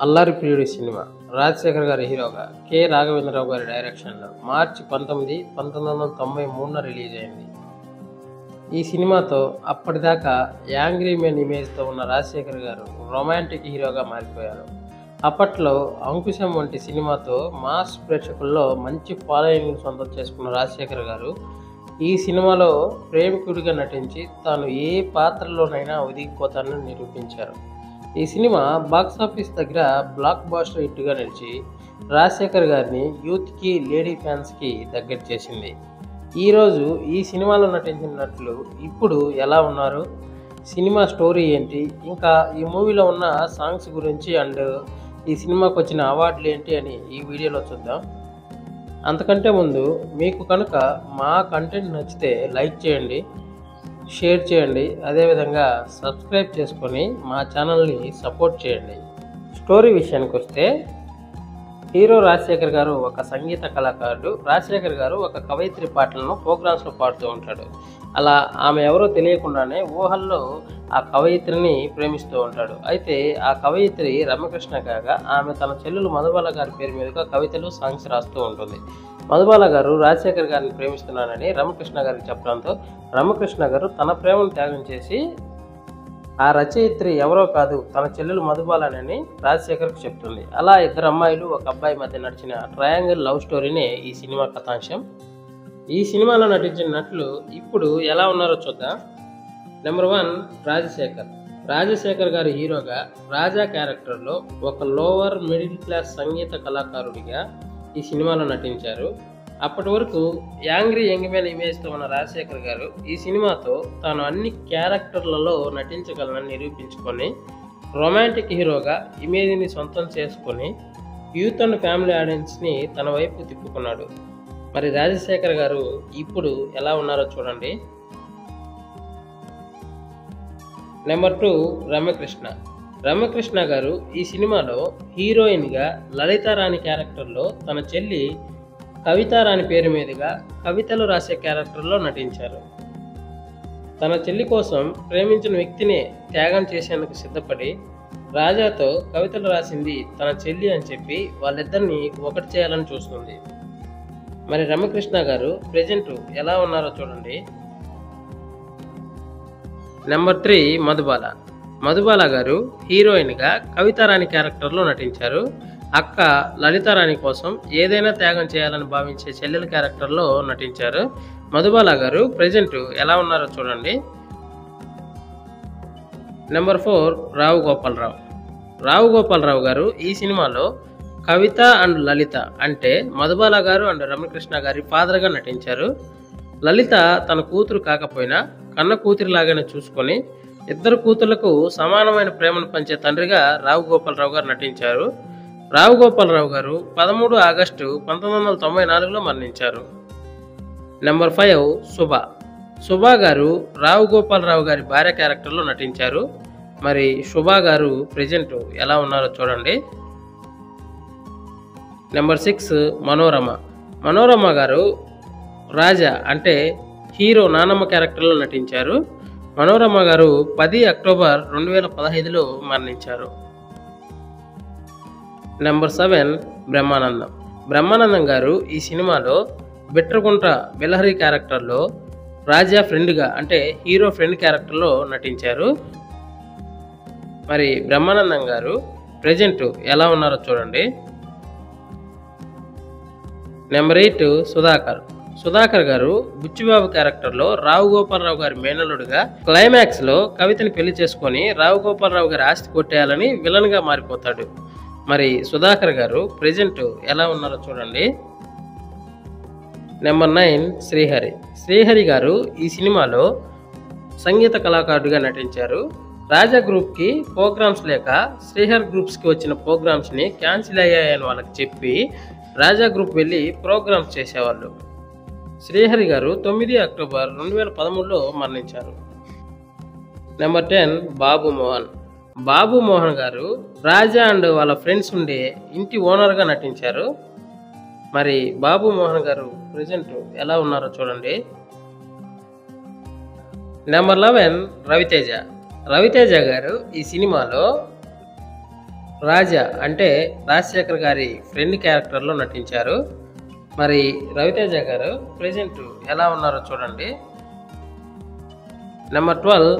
అల్లరి ప్రియుడి సినిమా రాజశేఖర్ గారి హీరోగా కె రాఘవేంద్రరావు గారి డైరెక్షన్లో మార్చి 19, 1993 రిలీజ్ అయింది. ఈ సినిమాతో అప్పటిదాకా యాంగ్రీ మెన్ ఇమేజ్తో ఉన్న రాజశేఖర్ గారు రొమాంటిక్ హీరోగా మారిపోయారు. అప్పట్లో అంకుశం వంటి సినిమాతో మాస్ ప్రేక్షకుల్లో మంచి ఫాలోయింగ్ను సొంతం చేసుకున్న రాజశేఖర్ గారు ఈ సినిమాలో ప్రేమికుడిగా నటించి తాను ఏ పాత్రలోనైనా ఒదిగిపోతానని నిరూపించారు. ఈ సినిమా బాక్సాఫీస్ దగ్గర బ్లాక్ బాస్టర్ హిట్గా నిలిచి రాజశేఖర్ గారిని యూత్కి, లేడీ ఫ్యాన్స్కి దగ్గర చేసింది. ఈరోజు ఈ సినిమాలో నటించిన నటులు ఇప్పుడు ఎలా ఉన్నారు, సినిమా స్టోరీ ఏంటి, ఇంకా ఈ మూవీలో ఉన్న సాంగ్స్ గురించి అండ్ ఈ సినిమాకి వచ్చిన అవార్డులు ఏంటి అని ఈ వీడియోలో చూద్దాం. అంతకంటే ముందు మీకు కనుక మా కంటెంట్ నచ్చితే లైక్ చేయండి, షేర్ చేయండి, అదేవిధంగా సబ్స్క్రైబ్ చేసుకొని మా ఛానల్ని సపోర్ట్ చేయండి. స్టోరీ విషయానికి వస్తే హీరో రాజశేఖర్ గారు ఒక సంగీత కళాకారుడు. రాజశేఖర్ గారు ఒక కవయిత్రి పాటలను ప్రోగ్రామ్స్లో పాడుతూ ఉంటాడు. అలా ఆమె ఎవరో తెలియకుండానే ఊహల్లో ఆ కవయిత్రిని ప్రేమిస్తూ ఉంటాడు. అయితే ఆ కవయిత్రి రమ్యకృష్ణ కాగా ఆమె తన చెల్లెలు మధుబాల గారి పేరు మీదుగా కవితలు, సాంగ్స్ రాస్తూ ఉంటుంది. మధుబాల గారు రాజశేఖర్ గారిని ప్రేమిస్తున్నానని రమకృష్ణ గారికి చెప్పడంతో రమకృష్ణ గారు తన ప్రేమను త్యాగం చేసి ఆ రచయిత్రి ఎవరో కాదు తన చెల్లెలు మధుబాలనని రాజశేఖర్కి చెప్తుంది. అలా ఇద్దరు అమ్మాయిలు ఒక అబ్బాయి మధ్య నడిచిన ట్రయాంగిల్ లవ్ స్టోరీనే ఈ సినిమా కథాంశం. ఈ సినిమాలో నటించిన నటులు ఇప్పుడు ఎలా ఉన్నారో చూద్దాం. నెంబర్ 1 రాజశేఖర్. రాజశేఖర్ గారి హీరోగా రాజా క్యారెక్టర్లో ఒక లోవర్ మిడిల్ క్లాస్ సంగీత కళాకారుడిగా ఈ సినిమాలో నటించారు. అప్పటి వరకు యాంగ్రీ యంగ్ మ్యాన్ ఇమేజ్తో ఉన్న రాజశేఖర్ గారు ఈ సినిమాతో తాను అన్ని క్యారెక్టర్లలో నటించగలనని నిరూపించుకొని రొమాంటిక్ హీరోగా ఇమేజ్ని సొంతం చేసుకొని యూత్ అండ్ ఫ్యామిలీ ఆడియన్స్ని తన వైపు తిప్పుకున్నాడు. మరి రాజశేఖర్ గారు ఇప్పుడు ఎలా ఉన్నారో చూడండి. నెంబర్ 2 రమ్యకృష్ణ. రమ్యకృష్ణ గారు ఈ సినిమాలో హీరోయిన్గా లలితారాణి క్యారెక్టర్లో తన చెల్లి కవితారాణి పేరు మీదుగా కవితలు రాసే క్యారెక్టర్లో నటించారు. తన చెల్లి కోసం ప్రేమించిన వ్యక్తిని త్యాగం చేసేందుకు సిద్ధపడి రాజాతో కవితలు రాసింది తన చెల్లి అని చెప్పి వాళ్ళిద్దరిని ఒకటి చేయాలని చూస్తుంది. మరి రమ్యకృష్ణ గారు ప్రెజెంట్ ఎలా ఉన్నారో చూడండి. నెంబర్ 3 మధుబాల. మధుబాల గారు హీరోయిన్గా కవితారాణి క్యారెక్టర్లో నటించారు. అక్క లలితారాణి కోసం ఏదైనా త్యాగం చేయాలని భావించే చెల్లెల క్యారెక్టర్లో నటించారు. మధుబాల గారు ప్రెజెంట్ ఎలా ఉన్నారో చూడండి. నెంబర్ 4 రావు గోపాలరావు. రావు గోపాలరావు గారు ఈ సినిమాలో కవిత అండ్ లలిత అంటే మధుబాల గారు అండ్ రమకృష్ణ గారి ఫాదర్గా నటించారు. లలిత తన కూతురు కాకపోయినా కన్న కూతురిలాగానే చూసుకొని ఇద్దరు కూతుళ్లకు సమానమైన ప్రేమను పంచే తండ్రిగా రావు గోపాలరావు గారు నటించారు. రావు గోపాలరావు గారు 13 ఆగస్టు 1994లో మరణించారు. నెంబర్ 5 శుభ. శుభ గారు రావు గోపాలరావు గారి భార్య క్యారెక్టర్లో నటించారు. మరి శుభ గారు ప్రెజెంట్ ఎలా ఉన్నారో చూడండి. నెంబర్ 6 మనోరమ. మనోరమ గారు రాజా అంటే హీరో నానమ్మ క్యారెక్టర్లో నటించారు. మనోరమ గారు 10 అక్టోబర్ 2015లో మరణించారు. నెంబర్ 7 బ్రహ్మానందం. బ్రహ్మానందం గారు ఈ సినిమాలో బిట్రగుంట బిలహరి క్యారెక్టర్లో రాజా ఫ్రెండ్గా అంటే హీరో ఫ్రెండ్ క్యారెక్టర్లో నటించారు. మరి బ్రహ్మానందం గారు ప్రెజెంట్ ఎలా ఉన్నారో చూడండి. నెంబర్ 8 సుధాకర్. సుధాకర్ గారు బుచ్చిబాబు క్యారెక్టర్లో రావు గోపాలరావు గారి మేనల్లుడుగా క్లైమాక్స్లో కవితని పెళ్లి చేసుకొని రావు గోపాలరావు గారి ఆస్తి కొట్టేయాలని విలన్గా మారిపోతాడు. మరి సుధాకర్ గారు ప్రెజెంట్ ఎలా ఉన్నారో చూడండి. నెంబర్ 9 శ్రీహరి. శ్రీహరి గారు ఈ సినిమాలో సంగీత కళాకారుడిగా నటించారు. రాజా గ్రూప్కి ప్రోగ్రామ్స్ లేక శ్రీహరి గ్రూప్స్కి వచ్చిన ప్రోగ్రామ్స్ని క్యాన్సిల్ అయ్యాయని వాళ్ళకి చెప్పి రాజా గ్రూప్ వెళ్ళి ప్రోగ్రామ్స్ చేసేవాళ్ళు. శ్రీహరి గారు 9 అక్టోబర్ 2013లో మరణించారు. నెంబర్ 10 బాబు మోహన్. బాబు మోహన్ గారు రాజా అండ్ వాళ్ళ ఫ్రెండ్స్ ఉండే ఇంటి ఓనర్గా నటించారు. మరి బాబు మోహన్ గారు ప్రెజెంట్ ఎలా ఉన్నారో చూడండి. నెంబర్ 11 రవితేజ. రవితేజ గారు ఈ సినిమాలో రాజా అంటే రాజశేఖర్ గారి ఫ్రెండ్ క్యారెక్టర్లో నటించారు. మరి రవితేజ గారు ప్రజెంట్ ఎలా ఉన్నారో చూడండి. నెంబర్ 12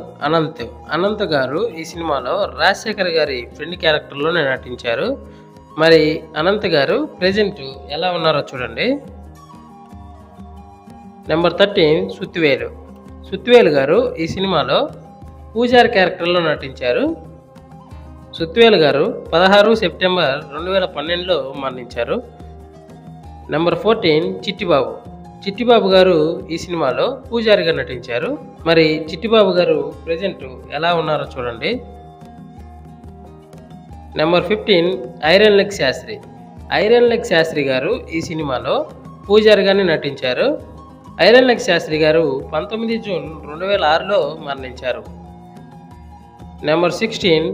అనంత్ గారు ఈ సినిమాలో రాజశేఖర్ గారి ఫ్రెండ్ క్యారెక్టర్లోనే నటించారు. మరి అనంత్ గారు ప్రజెంట్ ఎలా ఉన్నారో చూడండి. నెంబర్ 13 సుత్తివేలు గారు ఈ సినిమాలో పూజారి క్యారెక్టర్లో నటించారు. సుత్తివేలు గారు 16 సెప్టెంబర్ 2012లో మరణించారు. నెంబర్ 14 చిట్టిబాబు గారు ఈ సినిమాలో పూజారిగా నటించారు. మరి చిట్టిబాబు గారు ప్రజెంట్ ఎలా ఉన్నారో చూడండి. నెంబర్ 15 ఐరన్ లెగ్ శాస్త్రి గారు ఈ సినిమాలో పూజారిగానే నటించారు. ఐరన్ లెగ్ శాస్త్రి గారు 19 జూన్ 2006లో మరణించారు. నెంబర్ 16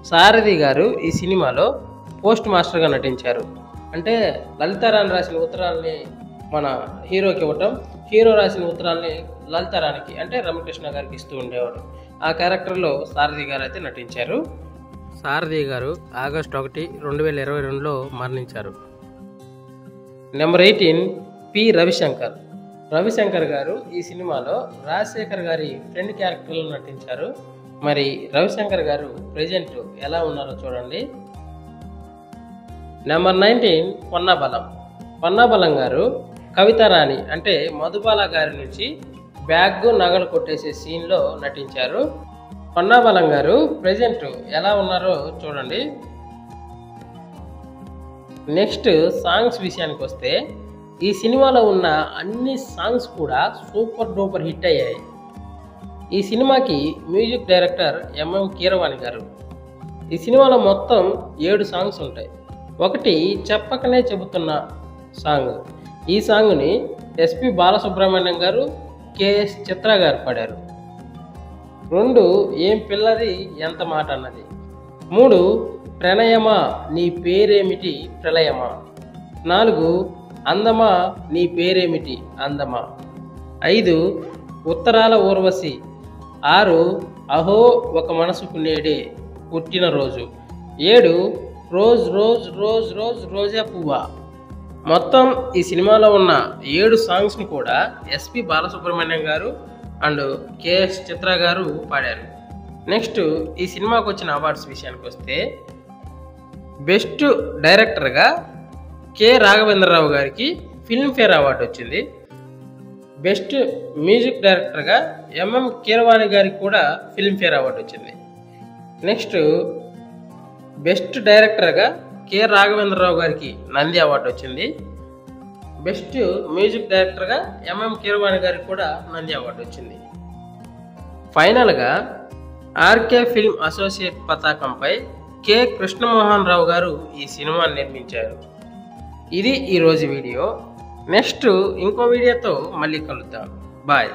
సారథి గారు ఈ సినిమాలో పోస్ట్ మాస్టర్గా నటించారు. అంటే లలితారాణి రాసిన ఉత్తరాలని మన హీరోకి ఇవ్వటం, హీరో రాసిన ఉత్తరాలని లలితారానికి అంటే రమకృష్ణ గారికి ఇస్తూ ఉండేవాడు. ఆ క్యారెక్టర్లో సారథి గారు అయితే నటించారు. సారథి గారు ఆగస్టు 1, 2022లో మరణించారు. Number 18 P. రవిశంకర్ గారు ఈ సినిమాలో రాజశేఖర్ గారి ఫ్రెండ్ క్యారెక్టర్లో నటించారు. మరి రవిశంకర్ గారు ప్రజెంట్ ఎలా ఉన్నారో చూడండి. నెంబర్ 19 పొన్నాబలం గారు కవితారాణి అంటే మధుబాల గారి నుంచి బ్యాగ్ నగలు కొట్టేసే సీన్లో నటించారు. పొన్నాబలం గారు ప్రజెంట్ ఎలా ఉన్నారో చూడండి. నెక్స్ట్ సాంగ్స్ విషయానికి వస్తే ఈ సినిమాలో ఉన్న అన్ని సాంగ్స్ కూడా సూపర్ డూపర్ హిట్ అయ్యాయి. ఈ సినిమాకి మ్యూజిక్ డైరెక్టర్ ఎంఎం కీరవాణి గారు. ఈ సినిమాలో మొత్తం 7 సాంగ్స్ ఉంటాయి. ఒకటి చెప్పకనే చెబుతున్న సాంగ్. ఈ సాంగ్ని ఎస్పి బాలసుబ్రహ్మణ్యం గారు, కెఎస్ చిత్ర గారు పాడారు. 2 ఏం పిల్లది ఎంత మాట అన్నది. 3 ప్రణయమా నీ పేరేమిటి ప్రళయమా. 4 అందమా నీ పేరేమిటి అందమా. 5 ఉత్తరాల ఊర్వశి. 6 అహో ఒక మనసుకు నేడే పుట్టిన రోజు. 7 రోజా పువ్వా. మొత్తం ఈ సినిమాలో ఉన్న 7 సాంగ్స్ని కూడా ఎస్పి బాలసుబ్రహ్మణ్యం గారు అండ్ కెఎస్ చిత్ర గారు పాడారు. నెక్స్ట్ ఈ సినిమాకు వచ్చిన అవార్డ్స్ విషయానికి వస్తే బెస్ట్ డైరెక్టర్గా కె. రాఘవేంద్రరావు గారికి ఫిల్మ్ఫేర్ అవార్డు వచ్చింది. బెస్ట్ మ్యూజిక్ డైరెక్టర్గా ఎంఎం కీరవాణి గారికి కూడా ఫిల్మ్ఫేర్ అవార్డు వచ్చింది. నెక్స్ట్ బెస్ట్ డైరెక్టర్గా కె. రాఘవేంద్రరావు గారికి నంది అవార్డు వచ్చింది. బెస్ట్ మ్యూజిక్ డైరెక్టర్గా ఎంఎం కీరవాణి గారికి కూడా నంది అవార్డు వచ్చింది. ఫైనల్గా ఆర్కే ఫిల్మ్ అసోసియేట్ పతాకంపై కె. కృష్ణమోహన్ రావు గారు ఈ సినిమాని నిర్మించారు. ఇది ఈరోజు వీడియో. నెక్స్ట్ ఇంకో వీడియోతో మళ్ళీ కలుద్దాం. బాయ్.